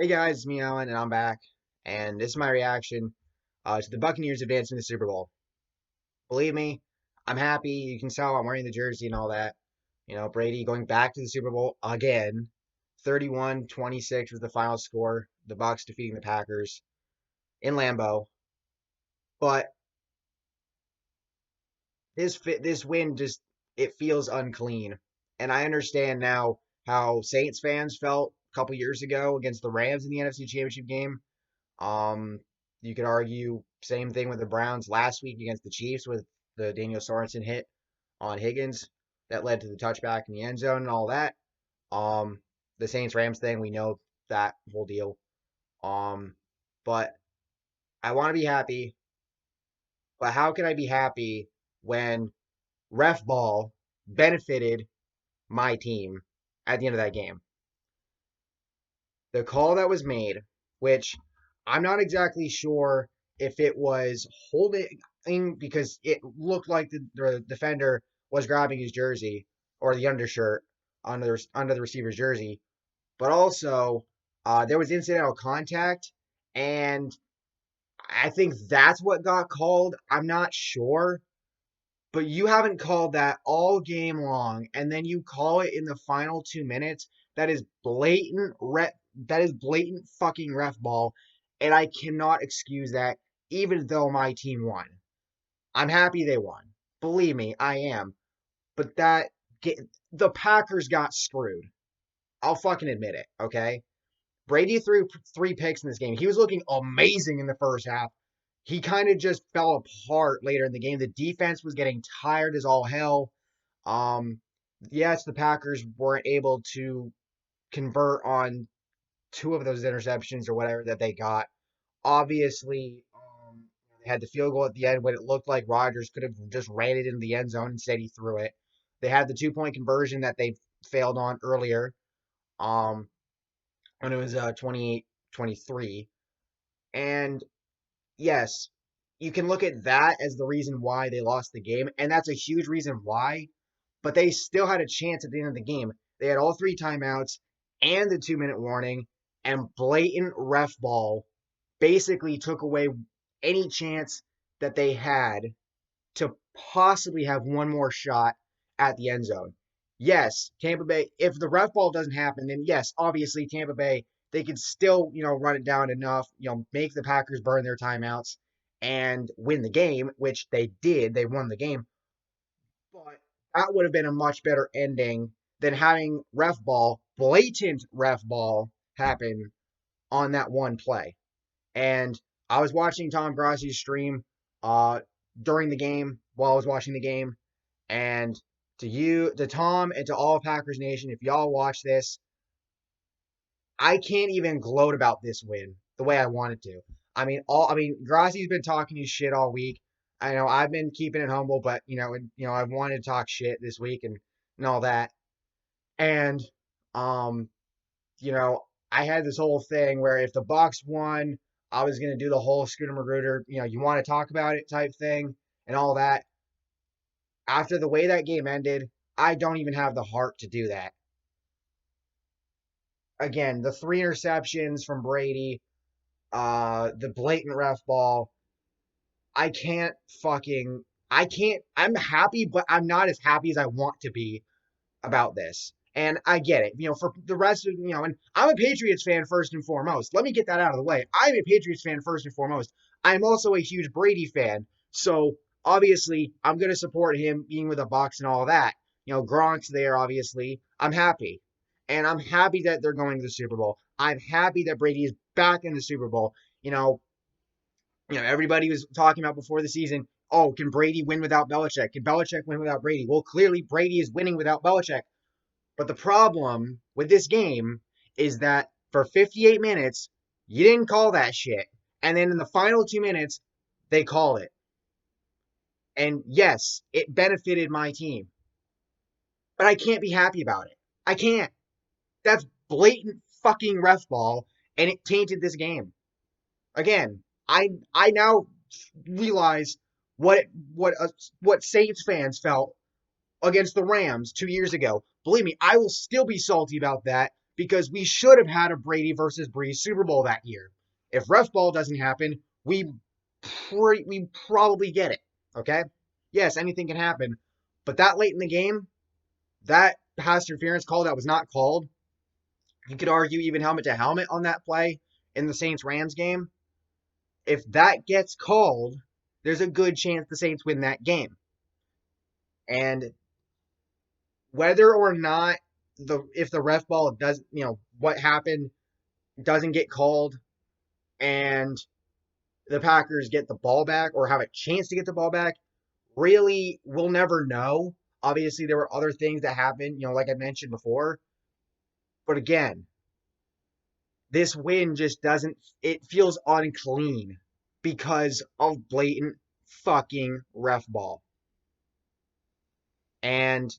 Hey guys, it's me, Alan, and I'm back. And this is my reaction to the Buccaneers advancing the Super Bowl. Believe me, I'm happy. You can tell I'm wearing the jersey and all that. Brady going back to the Super Bowl again. 31-26 was the final score. The Bucs defeating the Packers in Lambeau. But this win just it feels unclean. And I understand now how Saints fans felt a couple years ago against the Rams in the NFC Championship game. Um, you could argue same thing with the Browns last week against the Chiefs with the Daniel Sorensen hit on Higgins that led to the touchback in the end zone and all that. Um, the Saints Rams thing, we know that whole deal. Um, but I want to be happy. But how can I be happy when Refball benefited my team at the end of that game? The call that was made, which I'm not exactly sure if it was holding because it looked like the defender was grabbing his jersey or the undershirt under the receiver's jersey, but also there was incidental contact, and I think that's what got called. I'm not sure, but you haven't called that all game long, and then you call it in the final 2 minutes. That is blatant fucking ref ball, and I cannot excuse that, even though my team won. I'm happy they won. Believe me, I am. But the Packers got screwed. I'll fucking admit it, okay? Brady threw 3 picks in this game. He was looking amazing in the first half. He kind of just fell apart later in the game. The defense was getting tired as all hell. Um, yes, the Packers weren't able to convert on 2 of those interceptions or whatever that they got. Obviously, they had the field goal at the end when it looked like Rodgers could have just ran it into the end zone. Instead, he threw it. They had the 2-point conversion that they failed on earlier um, when it was 28-23. And yes, you can look at that as the reason why they lost the game, and that's a huge reason why. But they still had a chance at the end of the game. They had all 3 timeouts and the 2-minute warning, and blatant ref ball basically took away any chance that they had to possibly have one more shot at the end zone. Yes, Tampa Bay, if the ref ball doesn't happen, then yes, obviously Tampa Bay, they could still, run it down enough, make the Packers burn their timeouts and win the game, which they did. They won the game. But that would have been a much better ending than having blatant ref ball happen on that one play. And I was watching Tom Grassi's stream uh, during the game while I was watching the game. And to Tom, and to all Packers Nation, if y'all watch this, I can't even gloat about this win the way I wanted to. Grassi's been talking his shit all week. I know I've been keeping it humble, but I've wanted to talk shit this week and all that. And um, you know, I had this whole thing where if the Bucs won, I was gonna do the whole Scooter Magruder, you want to talk about it type thing and all that. After the way that game ended, I don't even have the heart to do that. Again, the 3 interceptions from Brady, the blatant ref ball. I can't fucking I can't I'm happy, but I'm not as happy as I want to be about this. And I get it. For the rest of, and I'm a Patriots fan first and foremost. Let me get that out of the way. I'm a Patriots fan first and foremost. I'm also a huge Brady fan. So obviously, I'm going to support him being with the Bucs and all that. Gronk's there, obviously. I'm happy. And I'm happy that they're going to the Super Bowl. I'm happy that Brady is back in the Super Bowl. Everybody was talking about before the season, oh, can Brady win without Belichick? Can Belichick win without Brady? Well, clearly Brady is winning without Belichick. But the problem with this game is that for 58 minutes, you didn't call that shit. And then in the final 2 minutes, they call it. And yes, it benefited my team. But I can't be happy about it. I can't. That's blatant fucking ref ball, and it tainted this game. Again, I now realize what what what Saints fans felt against the Rams 2 years ago. Believe me, I will still be salty about that because we should have had a Brady versus Breeze Super Bowl that year. If ref ball doesn't happen, we probably get it. Okay? Yes, anything can happen. But that late in the game, that pass interference call that was not called, you could argue even helmet to helmet on that play in the Saints Rams game. If that gets called, there's a good chance the Saints win that game. And whether or not if the ref ball does, what happened doesn't get called and the Packers get the ball back or have a chance to get the ball back, really, we'll never know. Obviously, there were other things that happened, like I mentioned before. But again, this win just doesn't, it feels unclean because of blatant fucking ref ball. And,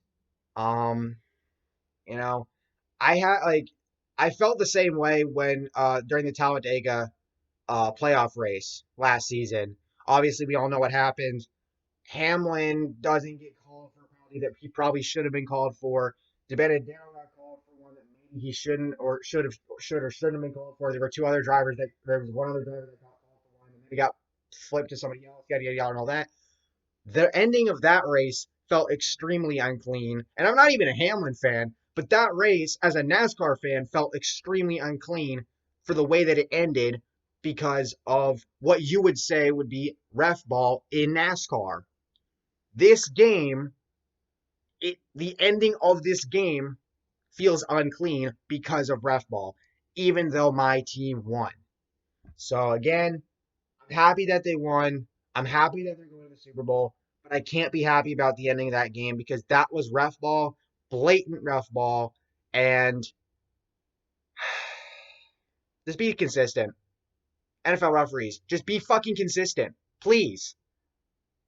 um, you know, I felt the same way when, during the Talladega, playoff race last season. Obviously, we all know what happened. Hamlin doesn't get called for a penalty that he probably should have been called for. DeBenedetto got called for one that maybe he shouldn't or shouldn't have been called for. There were two other drivers there was one other driver that got called for one, and then he got flipped to somebody else, yada yada yada and all that. The ending of that race felt extremely unclean, and I'm not even a Hamlin fan, but that race, as a NASCAR fan, felt extremely unclean for the way that it ended because of what you would say would be ref ball in NASCAR. This game, the ending of this game feels unclean because of ref ball, even though my team won. So again, I'm happy that they won. I'm happy that they're going to the Super Bowl, but I can't be happy about the ending of that game because that was ref ball, blatant ref ball, and just be consistent. NFL referees, just be fucking consistent. Please.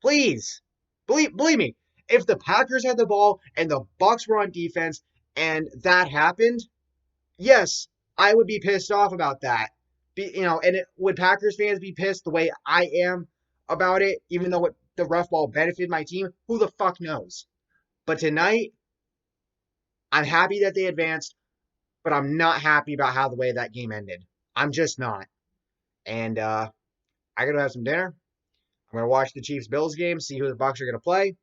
Please. Believe me, if the Packers had the ball and the Bucs were on defense and that happened, yes, I would be pissed off about that. Would Packers fans be pissed the way I am about it, even though the ref ball benefited my team? Who the fuck knows? But tonight, I'm happy that they advanced, but I'm not happy about how the way that game ended. I'm just not. And I gotta have some dinner. I'm gonna watch the Chiefs Bills game, see who the Bucs are gonna play.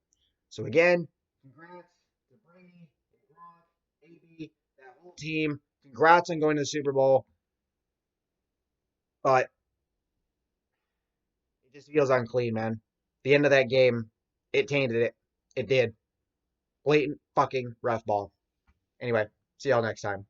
So again, congrats to Brady, Gronk, AB, that whole team. Congrats on going to the Super Bowl. But it just feels unclean, man. The end of that game, it tainted it. It did. Blatant fucking ref ball. Anyway, see y'all next time.